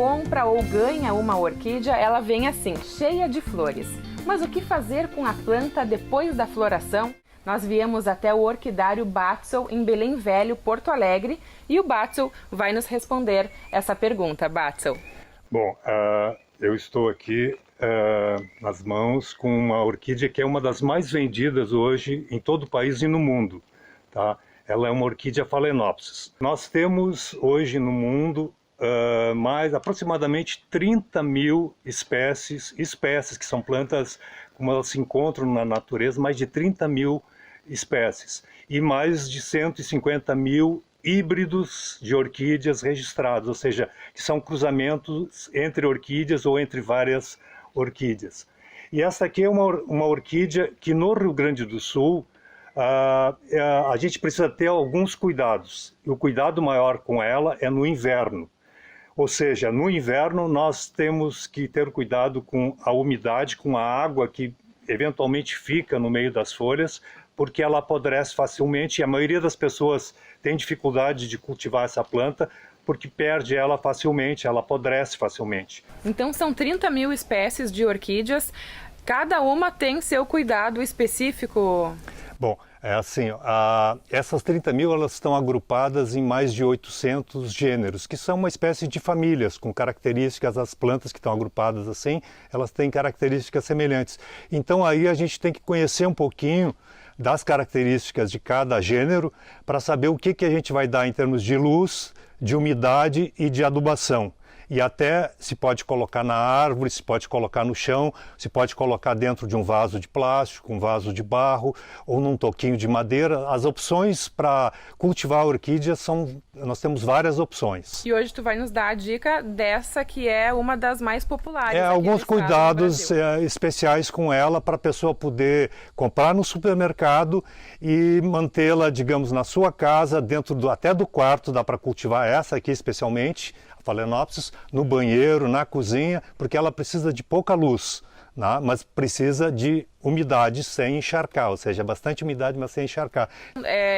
compra ou ganha uma orquídea, ela vem assim, cheia de flores. Mas o que fazer com a planta depois da floração? Nós viemos até o orquidário Batzel, em Belém Velho, Porto Alegre, e o Batzel vai nos responder essa pergunta. Batzel. Bom, eu estou aqui nas mãos com uma orquídea que é uma das mais vendidas hoje em todo o país e no mundo. Tá? Ela é uma orquídea Phalaenopsis. Nós temos hoje no mundo aproximadamente 30 mil espécies que são plantas, como elas se encontram na natureza, mais de 30 mil espécies e mais de 150 mil híbridos de orquídeas registrados, ou seja, que são cruzamentos entre orquídeas ou entre várias orquídeas. E essa aqui é uma orquídea que no Rio Grande do Sul a gente precisa ter alguns cuidados. E o cuidado maior com ela é no inverno. Ou seja, no inverno nós temos que ter cuidado com a umidade, com a água que eventualmente fica no meio das folhas, porque ela apodrece facilmente e a maioria das pessoas tem dificuldade de cultivar essa planta porque perde ela facilmente, ela apodrece facilmente. Então são 30 mil espécies de orquídeas, cada uma tem seu cuidado específico? Bom, é assim, essas 30 mil elas estão agrupadas em mais de 800 gêneros, que são uma espécie de famílias com características, as plantas que estão agrupadas assim, elas têm características semelhantes. Então aí a gente tem que conhecer um pouquinho das características de cada gênero para saber o que a gente vai dar em termos de luz, de umidade e de adubação. E até se pode colocar na árvore, se pode colocar no chão, se pode colocar dentro de um vaso de plástico, um vaso de barro ou num toquinho de madeira. As opções para cultivar a orquídea nós temos várias opções. E hoje tu vai nos dar a dica dessa que é uma das mais populares. Alguns cuidados especiais com ela para a pessoa poder comprar no supermercado e mantê-la, digamos, na sua casa, dentro até do quarto, dá para cultivar essa aqui especialmente, Phalaenopsis, no banheiro, na cozinha, porque ela precisa de pouca luz, né? Mas precisa de umidade sem encharcar, ou seja, bastante umidade, mas sem encharcar.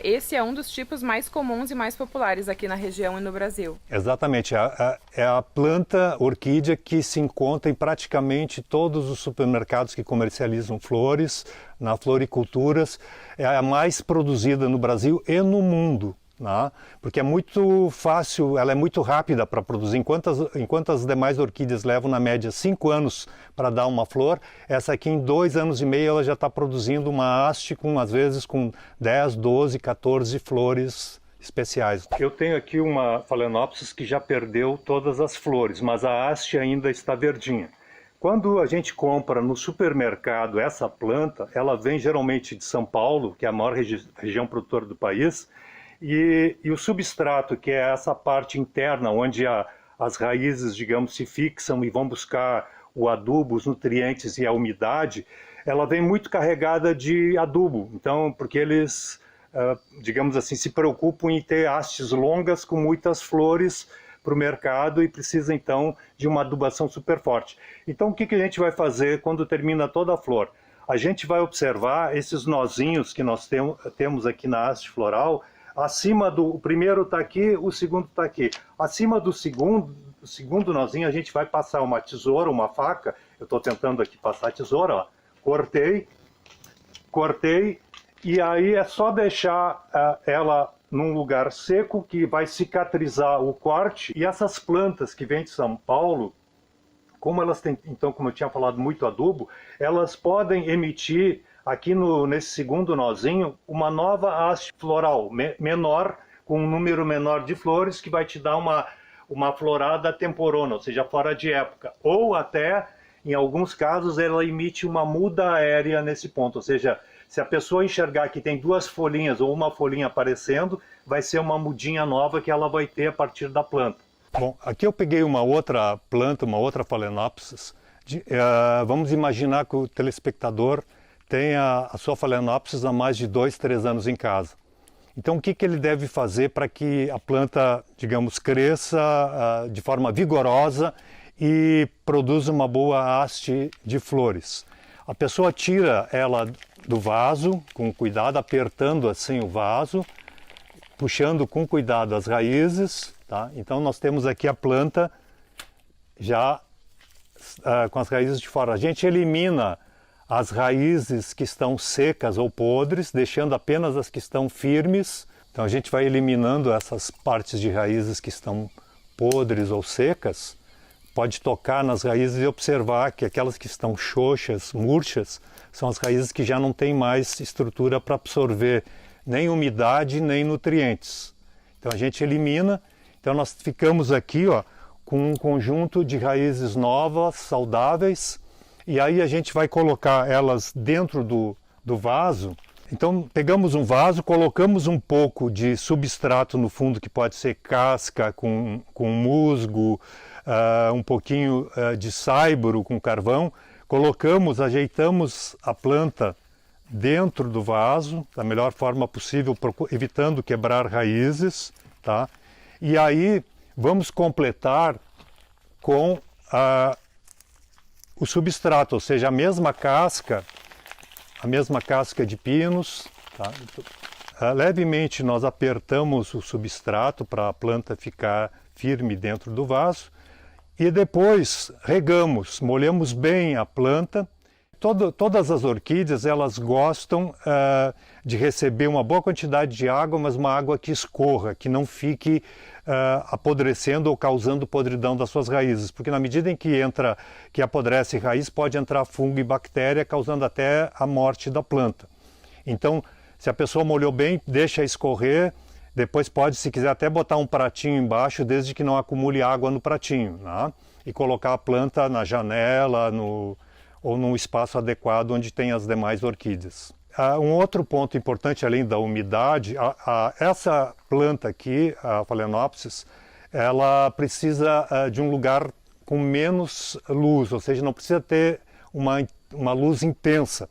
Esse é um dos tipos mais comuns e mais populares aqui na região e no Brasil. Exatamente, é a planta orquídea que se encontra em praticamente todos os supermercados que comercializam flores, na floriculturas, é a mais produzida no Brasil e no mundo. Porque é muito fácil, ela é muito rápida para produzir. Enquanto as demais orquídeas levam na média 5 anos para dar uma flor, essa aqui em 2 anos e meio ela já está produzindo uma haste às vezes com 10, 12, 14 flores especiais. Eu tenho aqui uma Phalaenopsis que já perdeu todas as flores, mas a haste ainda está verdinha. Quando a gente compra no supermercado essa planta, ela vem geralmente de São Paulo, que é a maior região produtora do país, e o substrato, que é essa parte interna, onde as raízes, digamos, se fixam e vão buscar o adubo, os nutrientes e a umidade, ela vem muito carregada de adubo. Então, porque eles, digamos assim, se preocupam em ter hastes longas com muitas flores para o mercado e precisa, então, de uma adubação super forte. Então, o que a gente vai fazer quando termina toda a flor? A gente vai observar esses nozinhos que nós temos aqui na haste floral. O primeiro está aqui, o segundo está aqui. Acima do segundo nozinho, a gente vai passar uma tesoura, uma faca. Eu estou tentando aqui passar a tesoura, ó. Cortei, e aí é só deixar ela num lugar seco que vai cicatrizar o corte. E essas plantas que vêm de São Paulo, como elas têm, então, como eu tinha falado, muito adubo, elas podem emitir aqui nesse segundo nozinho uma nova haste floral menor, com um número menor de flores, que vai te dar uma florada temporona, ou seja, fora de época. Ou até, em alguns casos, ela emite uma muda aérea nesse ponto, ou seja, se a pessoa enxergar que tem 2 folhinhas ou uma folhinha aparecendo, vai ser uma mudinha nova que ela vai ter a partir da planta. Bom, aqui eu peguei uma outra planta, uma outra Phalaenopsis. Vamos imaginar que o telespectador tem a sua Phalaenopsis há mais de 2, 3 anos em casa. Então o que ele deve fazer para que a planta, digamos, cresça de forma vigorosa e produza uma boa haste de flores? A pessoa tira ela do vaso, com cuidado, apertando assim o vaso, puxando com cuidado as raízes, tá? Então nós temos aqui a planta já com as raízes de fora. A gente elimina as raízes que estão secas ou podres, deixando apenas as que estão firmes. Então a gente vai eliminando essas partes de raízes que estão podres ou secas. Pode tocar nas raízes e observar que aquelas que estão xoxas, murchas, são as raízes que já não têm mais estrutura para absorver nem umidade nem nutrientes. Então a gente elimina. Então nós ficamos aqui, ó, com um conjunto de raízes novas, saudáveis, e aí a gente vai colocar elas dentro do vaso. Então pegamos um vaso, colocamos um pouco de substrato no fundo, que pode ser casca com musgo, um pouquinho de saibro com carvão, colocamos, ajeitamos a planta dentro do vaso, da melhor forma possível, evitando quebrar raízes, tá? E aí vamos completar com o substrato, ou seja, a mesma casca de pinos, tá? Levemente nós apertamos o substrato para a planta ficar firme dentro do vaso e depois regamos, molhamos bem a planta. Todas as orquídeas, elas gostam de receber uma boa quantidade de água, mas uma água que escorra, que não fique apodrecendo ou causando podridão das suas raízes, porque na medida em que apodrece raiz, pode entrar fungo e bactéria, causando até a morte da planta. Então, se a pessoa molhou bem, deixa escorrer, depois pode, se quiser, até botar um pratinho embaixo, desde que não acumule água no pratinho, né? E colocar a planta na janela, ou num espaço adequado onde tem as demais orquídeas. Um outro ponto importante, além da umidade, essa planta aqui, a Phalaenopsis, ela precisa de um lugar com menos luz, ou seja, não precisa ter uma luz intensa.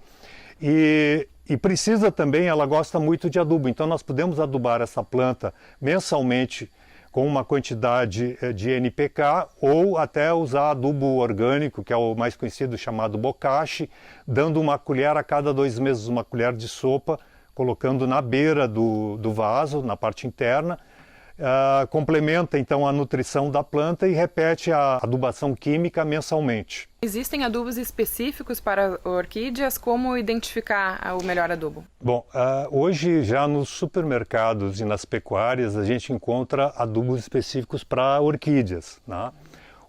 E precisa também, ela gosta muito de adubo, então nós podemos adubar essa planta mensalmente com uma quantidade de NPK, ou até usar adubo orgânico, que é o mais conhecido, chamado bokashi, dando uma colher a cada 2 meses, uma colher de sopa, colocando na beira do vaso, na parte interna. Complementa então a nutrição da planta e repete a adubação química mensalmente. Existem adubos específicos para orquídeas? Como identificar o melhor adubo? Bom, hoje já nos supermercados e nas pecuárias a gente encontra adubos específicos para orquídeas, né?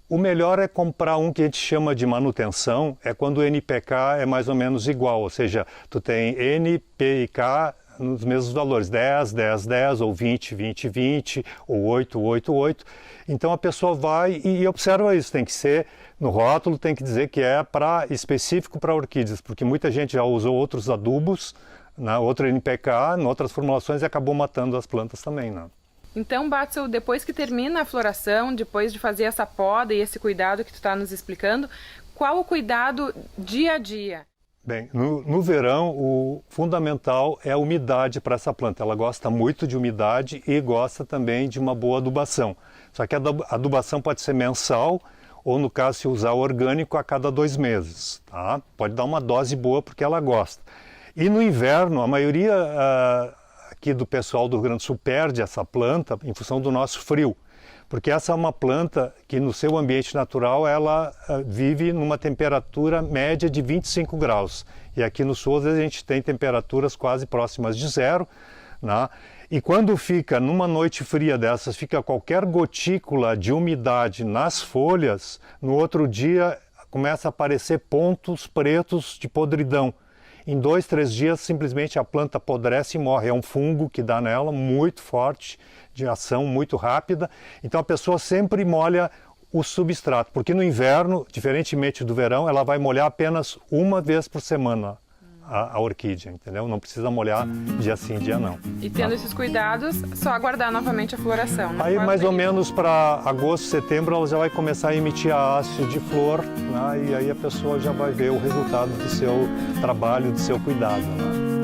O melhor é comprar um que a gente chama de manutenção, é quando o NPK é mais ou menos igual, ou seja, tu tem N, P e K nos mesmos valores, 10, 10, 10, ou 20, 20, 20, ou 8, 8, 8. Então a pessoa vai e observa isso, tem que ser, no rótulo tem que dizer que é específico para orquídeas, porque muita gente já usou outros adubos, né, outro NPK, em outras formulações e acabou matando as plantas também, né? Então, Batzel, depois que termina a floração, depois de fazer essa poda e esse cuidado que tu está nos explicando, qual o cuidado dia a dia? Bem, no verão, o fundamental é a umidade para essa planta. Ela gosta muito de umidade e gosta também de uma boa adubação. Só que a adubação pode ser mensal ou, no caso, se usar orgânico, a cada 2 meses. Tá? Pode dar uma dose boa porque ela gosta. E no inverno, a maioria aqui do pessoal do Rio Grande do Sul perde essa planta em função do nosso frio. Porque essa é uma planta que no seu ambiente natural ela vive numa temperatura média de 25 graus. E aqui no sul às vezes a gente tem temperaturas quase próximas de zero, né? E quando fica numa noite fria dessas, fica qualquer gotícula de umidade nas folhas, no outro dia começa a aparecer pontos pretos de podridão. Em 2, 3 dias simplesmente a planta apodrece e morre. É um fungo que dá nela, muito forte, de ação muito rápida. Então a pessoa sempre molha o substrato, porque no inverno, diferentemente do verão, ela vai molhar apenas uma vez por semana a orquídea, entendeu? Não precisa molhar dia sim, dia não. E tendo esses cuidados, só aguardar novamente a floração. Aí mais ou menos para agosto, setembro, ela já vai começar a emitir a haste de flor, né? E aí a pessoa já vai ver o resultado do seu trabalho, do seu cuidado, né?